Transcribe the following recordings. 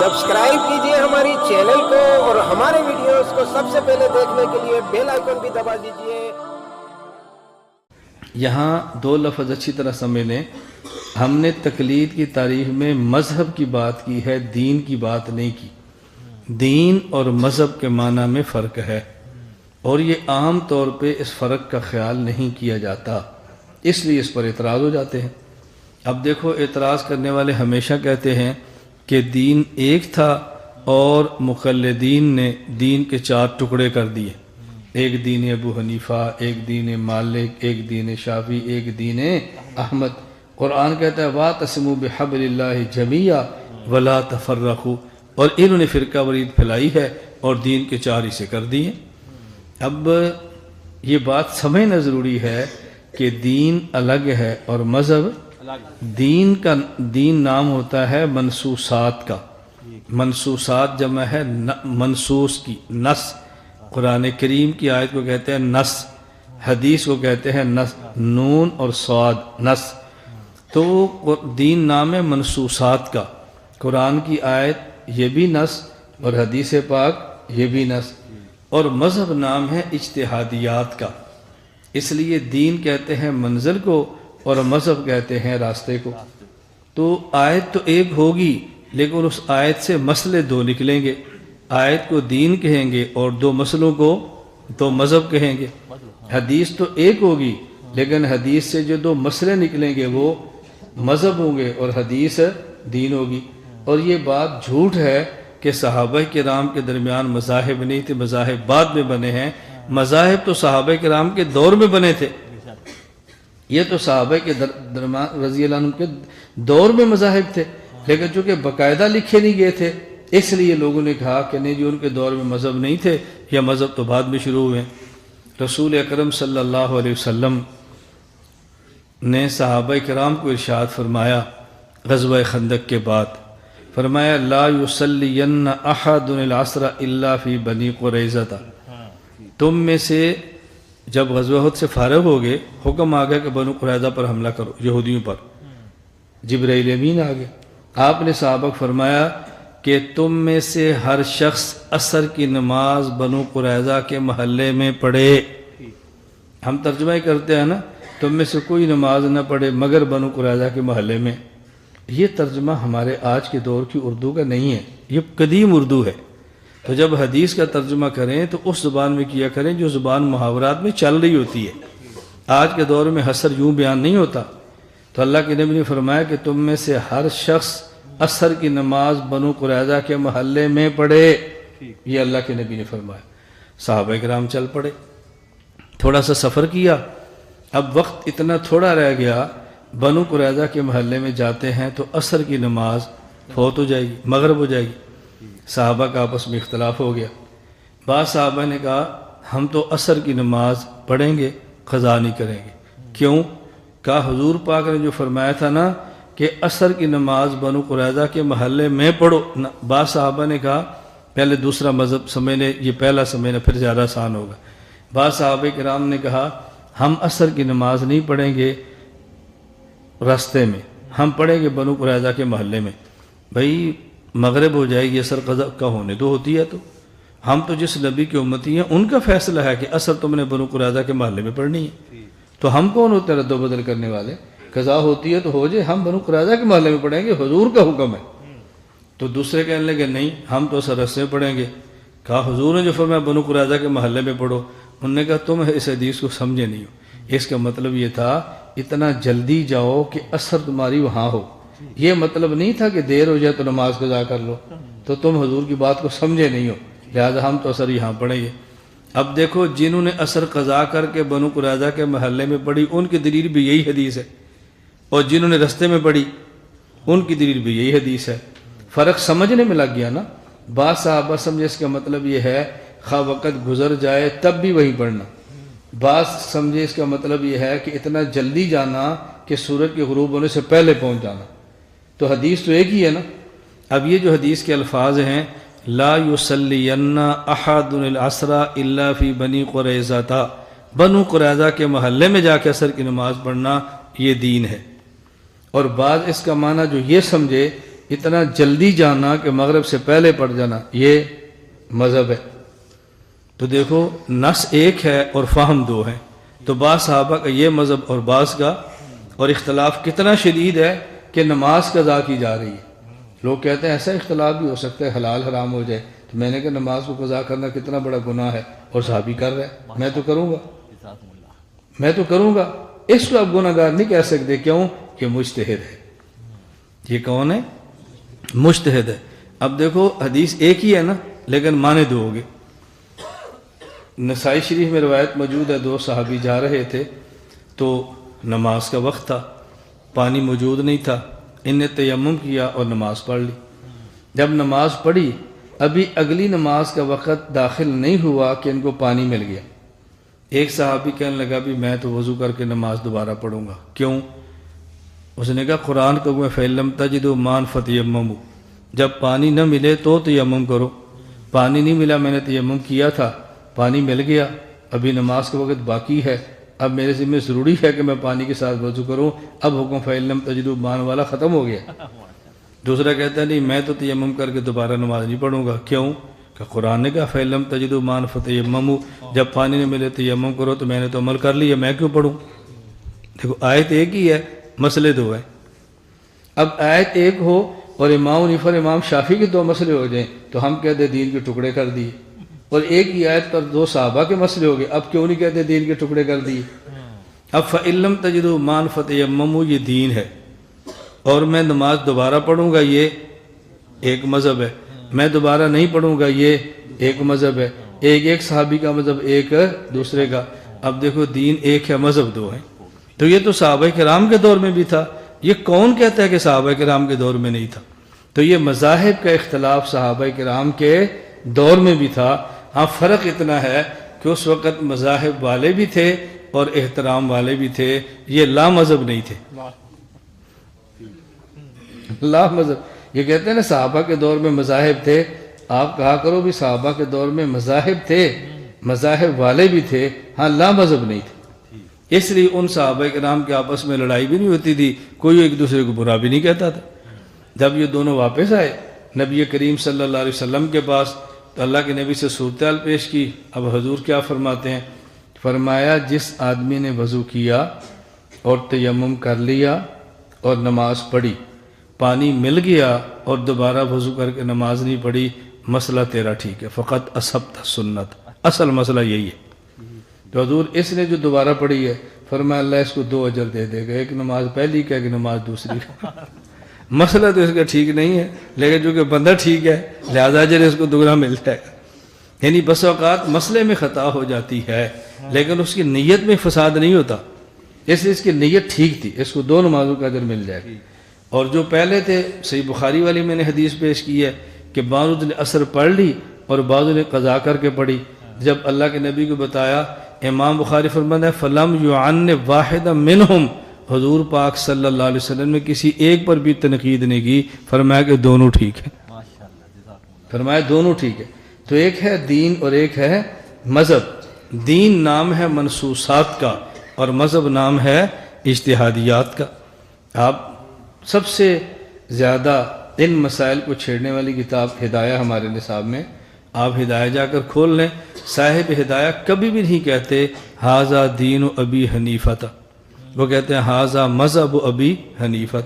Subscribe کیجئے ہماری channel کو اور ہمارے ویڈیوز کو سب سے پہلے دیکھنے کے لیے بیل آئیکن بھی دبا دیجئے۔ یہاں دو لفظ اچھی طرح سمجھ لیں، ہم نے تقلید کی تعریف میں مذہب کی بات کی ہے، دین کی بات نہیں کی۔ دین اور مذہب کے معنی میں فرق ہے، اور یہ عام طور پہ اس فرق کا خیال نہیں کیا جاتا، اس لیے اس پر اعتراض ہو جاتے ہیں۔ اب دیکھو، اعتراض کرنے والے ہمیشہ کہتے ہیں کہ دین ایک تھا اور مقلدین نے دین کے 4 ٹکڑے کر دیے، ایک دین ابو حنیفہ، ایک دین مالک، ایک دین شافعی، ایک دین احمد۔ قرآن کہتا ہے وَاعْتَصِمُوا بِحَبْلِ اللَّهِ جَمِيعًا وَلَا تَفَرَّقُوا، اور انہوں نے فرقہ واریت پھیلائی ہے اور دین کے 4 حصے کر دیے۔ اب یہ بات سمجھنا ضروری ہے کہ دین الگ ہے اور مذہب دین نام ہوتا ہے منصوصات کا۔ منصوصات جمع ہے منصوص کی، نص۔ قرآن کریم کی آیت کو کہتے ہیں نص، حدیث کو کہتے ہیں نص، نون اور صاد، نص۔ تو دین نام ہے منصوصات کا، قرآن کی آیت یہ بھی نص اور حدیث پاک یہ بھی نص، اور مذہب نام ہے اجتہادیات کا۔ اس لیے دین کہتے ہیں منزل کو اور مذہب کہتے ہیں راستے کو۔ تو آیت تو ایک ہوگی لیکن اس آیت سے مسئلے 2 نکلیں گے، آیت کو دین کہیں گے اور 2 مسئلوں کو 2 مذہب کہیں گے۔ حدیث تو ایک ہوگی لیکن حدیث سے جو 2 مسئلے نکلیں گے وہ مذہب ہوں گے اور حدیث دین ہوگی۔ اور یہ بات جھوٹ ہے کہ صحابہ کرام کے درمیان مذاہب نہیں تھے، مذاہب بعد میں بنے ہیں۔ مذاہب تو صحابہ کرام کے دور میں بنے تھے، یہ تو صحابہ کے درمیان رضی اللہ عنہ کے دور میں مذاہب تھے، لیکن چونکہ باقاعدہ لکھے نہیں گئے تھے اس لیے لوگوں نے کہا کہ نہیں جی ان کے دور میں مذہب نہیں تھے، یا مذہب تو بعد میں شروع ہوئے۔ رسول اکرم صلی اللہ علیہ وسلم نے صحابہ کرام کو ارشاد فرمایا غزوہ خندق کے بعد، فرمایا لا یصلین احد العصر الا فی بنی قریظہ۔ تم میں سے جب غزوہ احد سے فارغ ہو گئے، حکم آ گیا کہ بنو قریظہ پر حملہ کرو، یہودیوں پر۔ جبرائیل امین آ گئے، آپ نے صحابہ کو فرمایا کہ تم میں سے ہر شخص عصر کی نماز بنو قریظہ کے محلے میں پڑھے۔ ہم ترجمہ ہی کرتے ہیں نا، تم میں سے کوئی نماز نہ پڑھے مگر بنو قریظہ کے محلے میں۔ یہ ترجمہ ہمارے آج کے دور کی اردو کا نہیں ہے، یہ قدیم اردو ہے۔ تو جب حدیث کا ترجمہ کریں تو اس زبان میں کیا کریں جو زبان محاورات میں چل رہی ہوتی ہے۔ آج کے دور میں حصر یوں بیان نہیں ہوتا۔ تو اللہ کے نبی نے فرمایا کہ تم میں سے ہر شخص عصر کی نماز بنو قریظہ کے محلے میں پڑھے، یہ اللہ کے نبی نے فرمایا۔ صحابہ کرام چل پڑے، تھوڑا سا سفر کیا، اب وقت اتنا تھوڑا رہ گیا، بنو قریظہ کے محلے میں جاتے ہیں تو عصر کی نماز فوت ہو جائے گی، مغرب ہو جائے گی۔ صحابہ کا آپس میں اختلاف ہو گیا، بعض صحابہ نے کہا ہم تو عصر کی نماز پڑھیں گے، قضا نہیں کریں گے۔ کیوں؟ کہا حضور پاک نے جو فرمایا تھا نا کہ عصر کی نماز بنو قریظہ کے محلے میں پڑھو۔ بعض صحابہ نے کہا پہلے دوسرا مذہب سمجھنے، یہ پہلا سمجھنا پھر زیادہ آسان ہوگا۔ بعض صحابہ کرام نے کہا ہم عصر کی نماز نہیں پڑھیں گے راستے میں، ہم پڑھیں گے بنو قریظہ کے محلے میں۔ بھائی مغرب ہو جائے گی، عصر قضا کا ہونے تو ہوتی ہے، تو ہم تو جس نبی کی امتی ہیں ان کا فیصلہ ہے کہ عصر تم نے بنو قریظہ کے محلے میں پڑھنی ہے، تو ہم کون ہوتے ہیں رد و بدل کرنے والے؟ قضا ہوتی ہے تو ہو جائے، ہم بنو قریظہ کے محلے میں پڑھیں گے، حضور کا حکم ہے۔ تو دوسرے کہنے لگے نہیں ہم تو عصر راستے میں پڑھیں گے۔ کہا حضور نے جو فرمایا بنو قریظہ کے محلے میں پڑھو، انہوں نے کہا تم اس حدیث کو سمجھے نہیں ہو، اس کا مطلب یہ تھا اتنا جلدی جاؤ کہ عصر تمہاری وہاں ہو، یہ مطلب نہیں تھا کہ دیر ہو جائے تو نماز قضا کر لو، تو تم حضور کی بات کو سمجھے نہیں ہو، لہذا ہم تو عصر یہاں پڑھیں گے۔ اب دیکھو جنہوں نے عصر قضا کر کے بنو قریظہ کے محلے میں پڑھی ان کی دلیل بھی یہی حدیث ہے، اور جنہوں نے رستے میں پڑھی ان کی دلیل بھی یہی حدیث ہے۔ فرق سمجھنے میں لگ گیا نا۔ بعض صحابہ سمجھے اس کا مطلب یہ ہے خواہ وقت گزر جائے تب بھی وہیں پڑھنا، بعض سمجھے اس کا مطلب یہ ہے کہ اتنا جلدی جانا کہ سورج کے غروب ہونے سے پہلے پہنچ جانا۔ تو حدیث تو ایک ہی ہے نا۔ اب یہ جو حدیث کے الفاظ ہیں لا یصلین احد العصر الا فی بنی قریظہ، بنو قریظہ کے محلے میں جا کے عصر کی نماز پڑھنا یہ دین ہے۔ اور بعض اس کا معنی جو یہ سمجھے اتنا جلدی جانا کہ مغرب سے پہلے پڑ جانا، یہ مذہب ہے؟ تو دیکھو نص ایک ہے اور فہم دو ہیں، تو بعض صحابہ کا یہ مذہب اور بعض کا، اور اختلاف کتنا شدید ہے کہ نماز قضا کی جا رہی ہے۔ لوگ کہتے ہیں ایسا اختلاف بھی ہو سکتا ہے حلال حرام ہو جائے، تو میں نے کہا نماز کو قضا کرنا کتنا بڑا گناہ ہے، اور صحابی کر رہا ہے، میں تو کروں گا، میں تو کروں گا۔ اس کو آپ گناہ گار نہیں کہہ سکتے، کیوں؟ کہ مجتہد ہے۔ یہ کون ہے؟ مجتہد ہے۔ اب دیکھو حدیث ایک ہی ہے نا، لیکن معنی دو ہو گئے۔ نسائی شریف میں روایت موجود ہے، دو صحابی جا رہے تھے تو نماز کا وقت تھا، پانی موجود نہیں تھا، ان نے تیمم کیا اور نماز پڑھ لی۔ جب نماز پڑھی، ابھی اگلی نماز کا وقت داخل نہیں ہوا کہ ان کو پانی مل گیا۔ ایک صحابی کہنے لگا بھی میں تو وضو کر کے نماز دوبارہ پڑھوں گا۔ کیوں؟ اس نے کہا قرآن کا فَإِن لَّمْ تَجِدُوا مَاءً فَتَيَمَّمُوا، جب پانی نہ ملے تو تیمم کرو۔ پانی نہیں ملا، میں نے تیمم کیا تھا، پانی مل گیا، ابھی نماز کا وقت باقی ہے، اب میرے ذمہ ضروری ہے کہ میں پانی کے ساتھ وضو کروں، اب حکم فَإِن لَّمْ تَجِدُوا مَاءً والا ختم ہو گیا۔ دوسرا کہتا ہے نہیں میں تو تیمم کر کے دوبارہ نماز نہیں پڑھوں گا۔ کیوں؟ کہ قرآن نے کہا فَإِن لَّمْ تَجِدُوا مَاءً فَتَيَمَّمُوا، جب پانی نہیں ملے تیمم کرو، تو میں نے تو عمل کر لیا، میں کیوں پڑھوں؟ دیکھو آیت ایک ہی ہے، مسئلے دو ہیں۔ اب آیت ایک ہو اور امام حنیفہ اور امام شافعی کے دو مسئلے ہو جائیں تو ہم کہتے ہیں دین کے ٹکڑے کر دیے، اور ایک ہی آیت پر دو صحابہ کے مسئلے ہو گئے، اب کیوں نہیں کہتے دین کے ٹکڑے کر دیے؟ اب فَإِن لَّمْ تَجِدُوا مَاءً فَتَيَمَّمُوا یہ دین ہے، اور میں نماز دوبارہ پڑھوں گا یہ ایک مذہب ہے، میں دوبارہ نہیں پڑھوں گا یہ ایک مذہب ہے، ایک صحابی کا مذہب ایک دوسرے کا۔ اب دیکھو دین ایک ہے، مذہب دو ہیں۔ تو یہ تو صحابہ کرام کے دور میں بھی تھا، یہ کون کہتا ہے کہ صحابہ کرام کے دور میں نہیں تھا؟ تو یہ مذاہب کا اختلاف صحابہ کرام کے دور میں بھی تھا۔ ہاں فرق اتنا ہے کہ اس وقت مذاہب والے بھی تھے اور احترام والے بھی تھے، یہ لا مذہب نہیں تھے، لا مذہب۔ یہ کہتے ہیں نا صحابہ کے دور میں مذاہب تھے، آپ کہا کرو بھی صحابہ کے دور میں مذاہب تھے، مذاہب والے بھی تھے، ہاں لا مذہب نہیں تھے۔ اس لیے ان صحابہ کرام کے آپس میں لڑائی بھی نہیں ہوتی تھی، کوئی ایک دوسرے کو برا بھی نہیں کہتا تھا۔ جب یہ دونوں واپس آئے نبی کریم صلی اللہ علیہ وسلم کے پاس، تو اللہ کے نبی سے صورتحال پیش کی۔ اب حضور کیا فرماتے ہیں؟ فرمایا جس آدمی نے وضو کیا اور تیمم کر لیا اور نماز پڑھی، پانی مل گیا اور دوبارہ وضو کر کے نماز نہیں پڑھی، مسئلہ تیرا ٹھیک ہے، فقط اصبت سنت، اصل مسئلہ یہی ہے۔ تو حضور اس نے جو دوبارہ پڑھی ہے، فرمایا اللہ اس کو 2 اجر دے دے گا، ایک نماز پہلی کا، ایک نماز دوسری کا۔ مسئلہ تو اس کا ٹھیک نہیں ہے، لیکن جو کہ بندہ ٹھیک ہے لہذا اجر اس کو دوگنا مل جائے گا۔ یعنی بس اوقات مسئلے میں خطا ہو جاتی ہے، لیکن اس کی نیت میں فساد نہیں ہوتا، اس لیے اس کی نیت ٹھیک تھی، اس کو 2 نمازوں کا اجر مل جائے گا۔ اور جو پہلے تھے، صحیح بخاری والی میں نے حدیث پیش کی ہے کہ بعض نے عصر پڑھ لی اور بعض نے قضا کر کے پڑھی۔ جب اللہ کے نبی کو بتایا، امام بخاری فرماتا ہے فَلَمْ يُعَنِّ وَاحِدًا مِّنْهُمْ، حضور پاک صلی اللہ علیہ وسلم نے کسی ایک پر بھی تنقید نہیں کی، فرمایا کہ دونوں ٹھیک ہیں، فرمایا دونوں ٹھیک ہے۔ تو ایک ہے دین اور ایک ہے مذہب۔ دین نام ہے منصوصات کا اور مذہب نام ہے اجتہادیات کا۔ آپ سب سے زیادہ ان مسائل کو چھیڑنے والی کتاب ہدایہ ہمارے نصاب میں، آپ ہدایہ جا کر کھول لیں، صاحب ہدایہ کبھی بھی نہیں کہتے ھذا دین ابی حنیفہ، وہ کہتے ہیں ھذا مذہب ابی حنیفہ،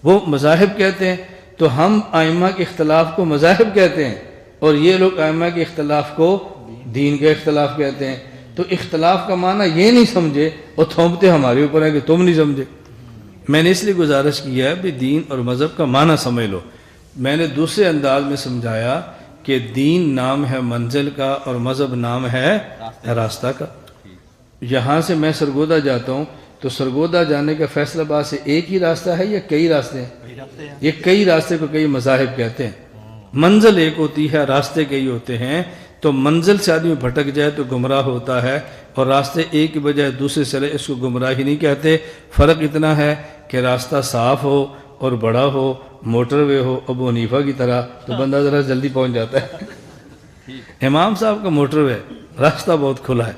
وہ مذاہب کہتے ہیں۔ تو ہم ائمہ کے اختلاف کو مذاہب کہتے ہیں اور یہ لوگ ائمہ کے اختلاف کو دین کے اختلاف کہتے ہیں۔ تو اختلاف کا معنی یہ نہیں سمجھے اور تھوپتے ہمارے اوپر ہیں کہ تم نہیں سمجھے۔ میں نے اس لیے گزارش کیا ہے کہ دین اور مذہب کا معنی سمجھ لو۔ میں نے دوسرے انداز میں سمجھایا کہ دین نام ہے منزل کا اور مذہب نام ہے راستہ کا۔ یہاں سے میں سرگودا جاتا ہوں تو سرگودا جانے کا فیصلہ آباد سے ایک ہی راستہ ہے یا کئی راستے ہیں؟ یہ کئی راستے کو کئی مذاہب کہتے ہیں۔ منزل ایک ہوتی ہے، راستے کئی ہوتے ہیں۔ تو منزل سے آدمی بھٹک جائے تو گمراہ ہوتا ہے، اور راستے ایک کی بجائے دوسرے چلے اس کو گمراہی نہیں کہتے۔ فرق اتنا ہے کہ راستہ صاف ہو اور بڑا ہو، موٹر وے ہو ابو حنیفہ کی طرح، تو بندہ ذرا جلدی پہنچ جاتا ہے۔ امام صاحب کا موٹر وے، راستہ بہت کھلا ہے،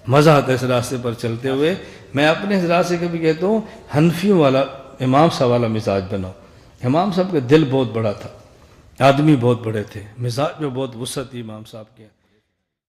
مزہ آتا ہے اس راستے پر چلتے ہوئے۔ میں اپنے حضرات سے کبھی کہتا ہوں حنفیوں والا امام صاحب والا مزاج بناؤ، امام صاحب کا دل بہت بڑا تھا، آدمی بہت بڑے تھے، مزاج میں بہت وسعت تھی امام صاحب کے.